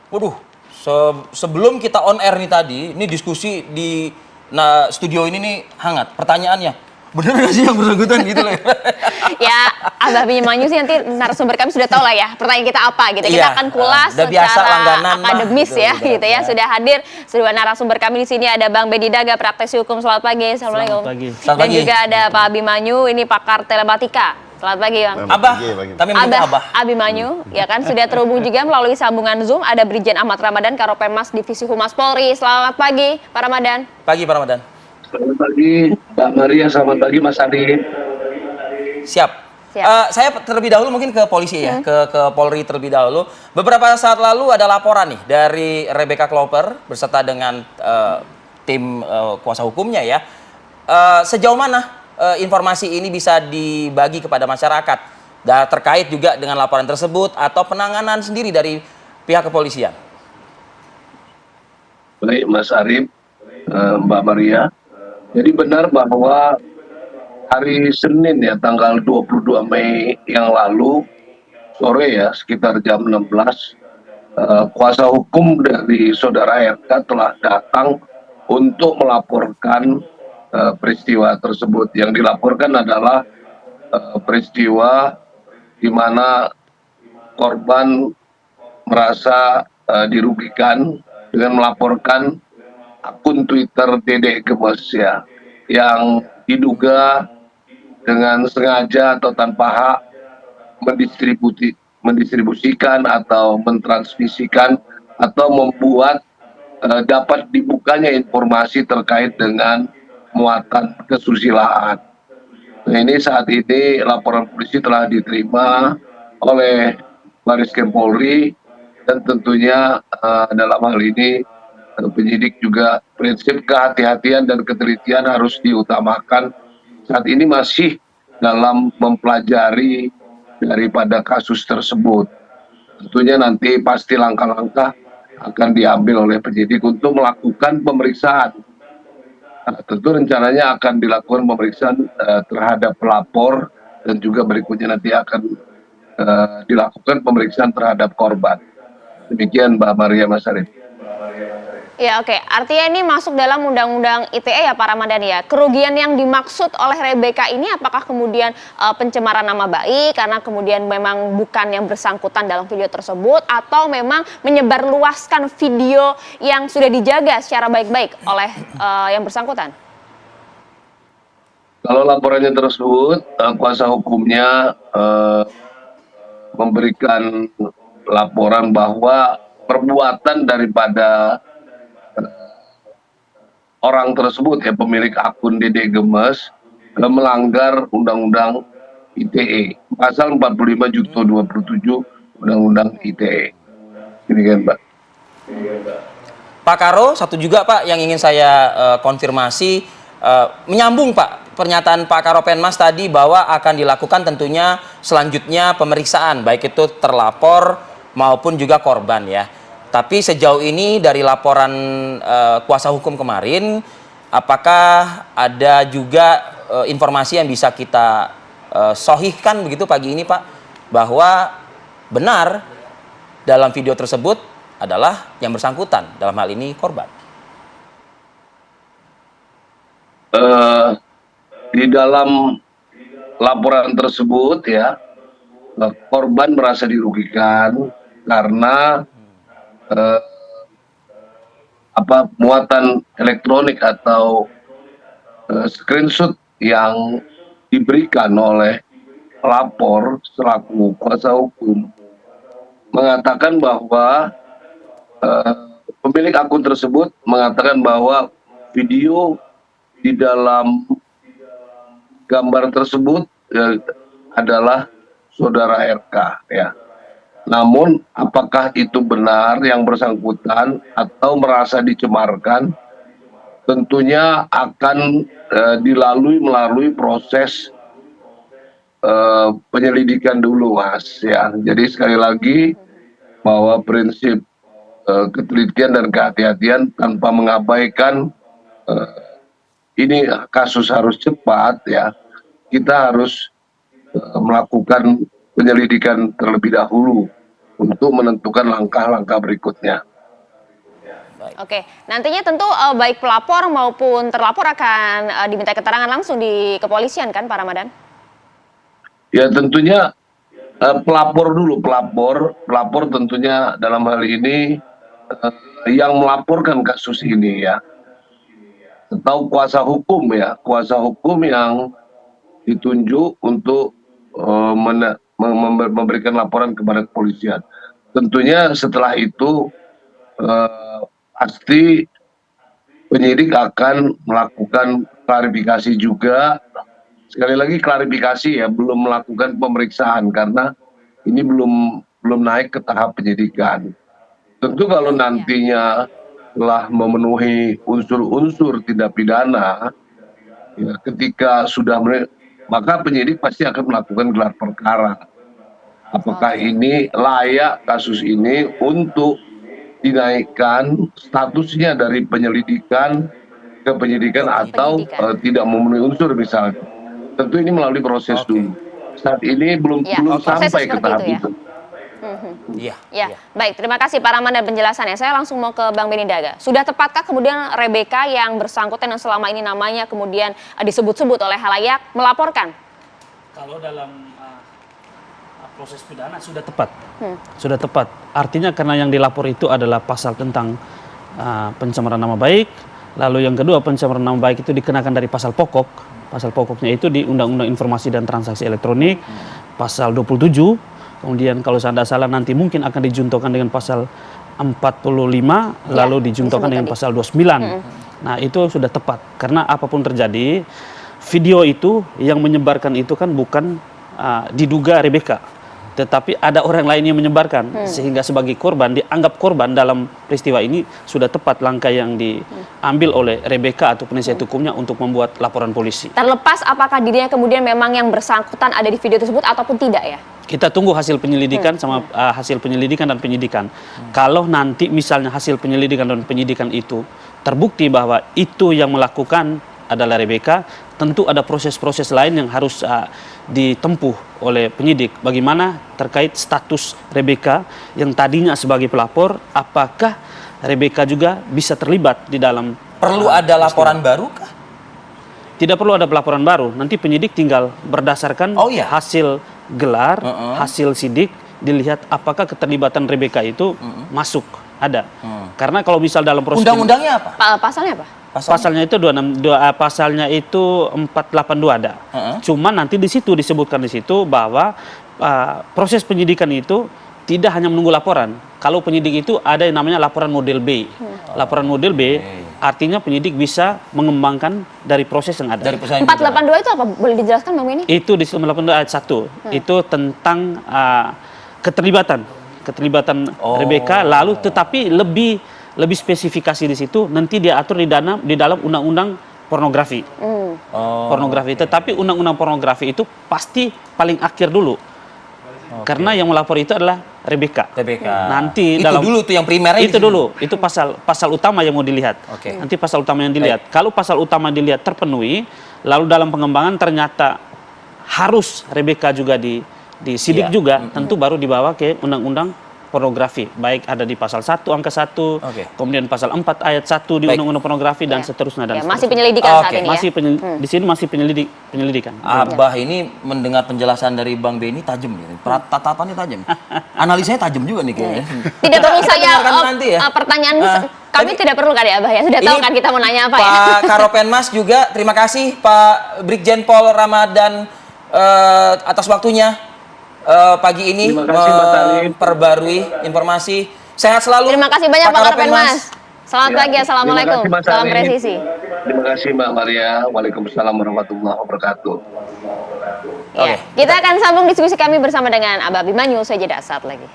Waduh, sebelum kita on air nih tadi, ini diskusi di studio ini nih hangat. Pertanyaannya, bener nggak sih yang bersangkutan gitu loh? Ya, Abah Abimanyu sih nanti narasumber kami sudah tahu lah ya pertanyaan kita apa gitu. Kita Iya, akan kulas udah biasa secara langganan mah, akademis gitu, ya udah, gitu ya. ya. Sudah hadir sedua narasumber kami di sini ada Bang Bedi Daga, praktisi hukum. Selamat pagi. Assalamualaikum. Selamat pagi. Selamat Dan pagi. juga ada Pak Abimanyu, ini pakar telematika. Selamat pagi, Bang. Abah, kami menyebut Abah. Abimanyu, ya kan sudah terhubung juga melalui sambungan Zoom ada Brigjen Ahmad Ramadan, Karopenmas Divisi Humas Polri. Selamat pagi, Pak Ramadan. Pagi, Pak Ramadan. Selamat pagi, Mbak Maria. Selamat pagi, Mas Adi. Siap. Saya terlebih dahulu mungkin ke polisi ya, ke Polri terlebih dahulu. Beberapa saat lalu ada laporan nih dari Rebecca Klopper berserta dengan tim kuasa hukumnya ya. Sejauh mana informasi ini bisa dibagi kepada masyarakat dan terkait juga dengan laporan tersebut atau penanganan sendiri dari pihak kepolisian? Baik, Mas Arif, Mbak Maria. Jadi benar bahwa hari Senin ya, tanggal 22 Mei yang lalu, sore ya, sekitar jam 16, kuasa hukum dari saudara RK telah datang untuk melaporkan peristiwa tersebut. Yang dilaporkan adalah peristiwa di mana korban merasa dirugikan dengan melaporkan akun Twitter Dedek Gemes ya, yang diduga dengan sengaja atau tanpa hak mendistribusikan atau mentransmisikan atau membuat dapat dibukanya informasi terkait dengan muatan kesusilaan. Nah, ini saat ini laporan polisi telah diterima oleh Bariskem Polri dan tentunya dalam hal ini penyidik juga prinsip kehati-hatian dan ketelitian harus diutamakan. Saat ini masih dalam mempelajari daripada kasus tersebut. Tentunya nanti pasti langkah-langkah akan diambil oleh penyidik untuk melakukan pemeriksaan. Nah, tentu rencananya akan dilakukan pemeriksaan terhadap pelapor dan juga berikutnya nanti akan dilakukan pemeriksaan terhadap korban. Demikian Mbak Maria, Mas Arif. Ya oke, artinya ini masuk dalam Undang-Undang ITE ya Pak Ramadan ya. Kerugian yang dimaksud oleh Rebecca ini apakah kemudian pencemaran nama baik karena kemudian memang bukan yang bersangkutan dalam video tersebut atau memang menyebarluaskan video yang sudah dijaga secara baik-baik oleh yang bersangkutan? Kalau laporannya tersebut, kuasa hukumnya memberikan laporan bahwa perbuatan daripada orang tersebut ya, pemilik akun Dedek Gemes, melanggar Undang-Undang ITE pasal 45/27 Undang-Undang ITE. Ini kan Pak. Pak Karo, satu juga Pak yang ingin saya konfirmasi, menyambung Pak pernyataan Pak Karopenmas tadi bahwa akan dilakukan tentunya selanjutnya pemeriksaan baik itu terlapor maupun juga korban ya. Tapi sejauh ini dari laporan kuasa hukum kemarin, apakah ada juga informasi yang bisa kita sohihkan begitu pagi ini Pak, bahwa benar dalam video tersebut adalah yang bersangkutan, dalam hal ini korban? Di dalam laporan tersebut ya, korban merasa dirugikan karena muatan elektronik atau screenshot yang diberikan oleh pelapor selaku kuasa hukum mengatakan bahwa pemilik akun tersebut mengatakan bahwa video di dalam gambar tersebut adalah saudara RK ya. Namun apakah itu benar yang bersangkutan atau merasa dicemarkan, tentunya akan melalui proses penyelidikan dulu Mas ya. Jadi sekali lagi bahwa prinsip ketelitian dan kehati-hatian tanpa mengabaikan ini kasus harus cepat ya. Kita harus melakukan penyelidikan terlebih dahulu untuk menentukan langkah-langkah berikutnya. Oke, nantinya tentu baik pelapor maupun terlapor akan diminta keterangan langsung di kepolisian kan Pak Ramadan? Ya tentunya pelapor dulu, pelapor tentunya dalam hal ini yang melaporkan kasus ini ya, atau kuasa hukum ya, kuasa hukum yang ditunjuk untuk memberikan laporan kepada kepolisian. Tentunya setelah itu pasti penyidik akan melakukan klarifikasi juga. Sekali lagi klarifikasi ya, belum melakukan pemeriksaan karena ini belum naik ke tahap penyidikan. Tentu kalau nantinya telah memenuhi unsur-unsur tindak pidana, ya, ketika sudah maka penyidik pasti akan melakukan gelar perkara. Apakah ini layak kasus ini untuk dinaikkan statusnya dari penyelidikan ke penyidikan atau tidak memenuhi unsur misalnya. Tentu ini melalui proses dulu. Saat ini belum sampai ke tahap itu. Ya, baik. Terima kasih Pak Ramadan penjelasannya. Saya langsung mau ke Bang Benny Daga. Sudah tepatkah kemudian Rebecca yang bersangkutan yang selama ini namanya kemudian disebut-sebut oleh halayak melaporkan? Kalau dalam proses pidana sudah tepat, sudah tepat. Artinya karena yang dilapor itu adalah pasal tentang pencemaran nama baik. Lalu yang kedua, pencemaran nama baik itu dikenakan dari pasal pokok. Pasal pokoknya itu di Undang-Undang Informasi dan Transaksi Elektronik, pasal 27. Kemudian kalau saya tidak salah nanti mungkin akan dijuntokan dengan pasal 45, lalu dijuntokan dengan pasal 29. Nah itu sudah tepat, karena apapun terjadi, video itu yang menyebarkan itu kan bukan diduga Rebecca, tetapi ada orang lain yang menyebarkan, sehingga sebagai korban, dianggap korban dalam peristiwa ini sudah tepat langkah yang diambil oleh Rebecca atau penasihat hukumnya untuk membuat laporan polisi. Terlepas apakah dirinya kemudian memang yang bersangkutan ada di video tersebut ataupun tidak ya? Kita tunggu hasil penyelidikan sama hasil penyelidikan dan penyidikan. Kalau nanti misalnya hasil penyelidikan dan penyidikan itu terbukti bahwa itu yang melakukan adalah Rebecca, tentu ada proses-proses lain yang harus ditempuh oleh penyidik. Bagaimana terkait status Rebecca yang tadinya sebagai pelapor, apakah Rebecca juga bisa terlibat di dalam Perlu ada laporan baru kah? Tidak perlu ada pelaporan baru. Nanti penyidik tinggal berdasarkan hasil gelar, hasil sidik, dilihat apakah keterlibatan Rebecca itu masuk, ada. Karena kalau misal dalam proses undang-undangnya apa? Pasalnya apa? Pasalnya itu 262, pasalnya itu 482 ada. Cuma nanti di situ disebutkan di situ bahwa proses penyidikan itu tidak hanya menunggu laporan. Kalau penyidik itu ada yang namanya laporan model B. Laporan model B artinya penyidik bisa mengembangkan dari proses yang ada. 482 itu apa? Boleh dijelaskan Bang Benny? Itu di 482 ayat 1. Itu tentang keterlibatan Rebecca, lalu tetapi lebih spesifikasi di situ nanti diatur di dalam undang-undang pornografi. Pornografi, tetapi undang-undang pornografi itu pasti paling akhir dulu. Karena yang melapor itu adalah Rebecca. Nanti itu dulu tuh yang primernya itu dulu, itu pasal utama yang mau dilihat. Nanti pasal utama yang dilihat. Kalau pasal utama dilihat terpenuhi, lalu dalam pengembangan ternyata harus Rebecca juga disidik juga, tentu baru dibawa ke undang-undang pornografi, baik ada di pasal 1 angka 1, kemudian pasal 4 ayat 1 di undang-undang pornografi dan seterusnya dan masih penyelidikan saat ini masih di sini masih penyelidikan. Abah ini mendengar penjelasan dari Bang Benny tajam nih. Tatapannya tajam. Analisanya tajam juga nih kayaknya. Tidak perlu saya nanti ya. Pertanyaan kami tidak perlu kan ya Abah ya. Sudah tahu kan kita mau nanya apa ya. Pak Karopenmas juga terima kasih Pak Brigjen Pol Ramadan atas waktunya. Pagi ini memperbarui informasi. Sehat selalu. Terima kasih banyak Pak Karopenmas. Selamat pagi, assalamualaikum. Salam presisi. Terima kasih Mbak Maria. Waalaikumsalam warahmatullahi wabarakatuh. Kita akan sambung diskusi kami bersama dengan Abah Abimanyu. Saya jeda saat lagi.